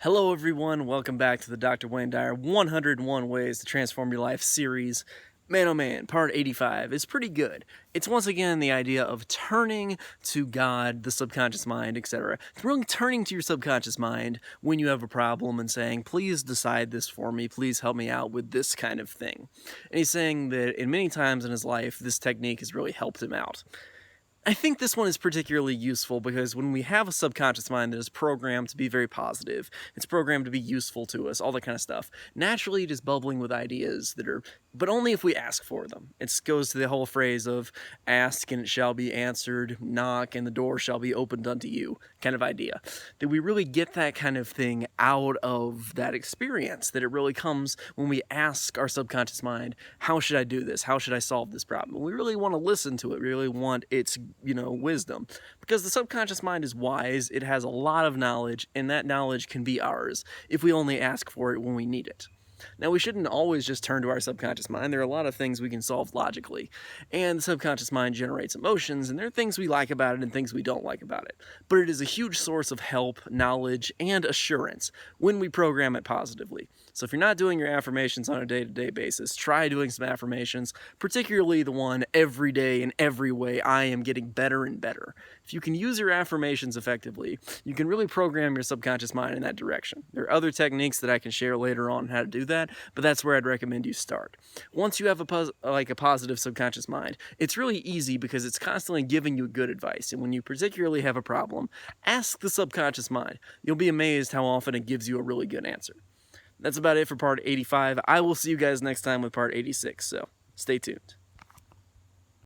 Hello everyone, welcome back to the Dr. Wayne Dyer 101 Ways to Transform Your Life series. Man oh man, part 85 is pretty good. It's once again the idea of turning to God, the subconscious mind, etc. Really turning to your subconscious mind when you have a problem and saying, please decide this for me, please help me out with this kind of thing. And he's saying that in many times in his life, this technique has really helped him out. I think this one is particularly useful because when we have a subconscious mind that is programmed to be very positive, it's programmed to be useful to us, all that kind of stuff, naturally it is bubbling with ideas that are, but only if we ask for them. It goes to the whole phrase of ask and it shall be answered, knock and the door shall be opened unto you kind of idea. That we really get that kind of thing out of that experience, that it really comes when we ask our subconscious mind, how should I do this? How should I solve this problem? We really want to listen to it, we really want its wisdom, because the subconscious mind is wise. It has a lot of knowledge, and that knowledge can be ours if we only ask for it when we need it. Now, we shouldn't always just turn to our subconscious mind. There are a lot of things we can solve logically, and the subconscious mind generates emotions, and there are things we like about it and things we don't like about it. But it is a huge source of help, knowledge, and assurance when we program it positively. So if you're not doing your affirmations on a day-to-day basis, try doing some affirmations, particularly the one every day in every way I am getting better and better. If you can use your affirmations effectively, you can really program your subconscious mind in that direction. There are other techniques that I can share later on how to do that, but that's where I'd recommend you start. Once you have a positive subconscious mind, it's really easy because it's constantly giving you good advice. And when you particularly have a problem, ask the subconscious mind. You'll be amazed how often it gives you a really good answer. That's about it for part 85. I will see you guys next time with part 86, so stay tuned.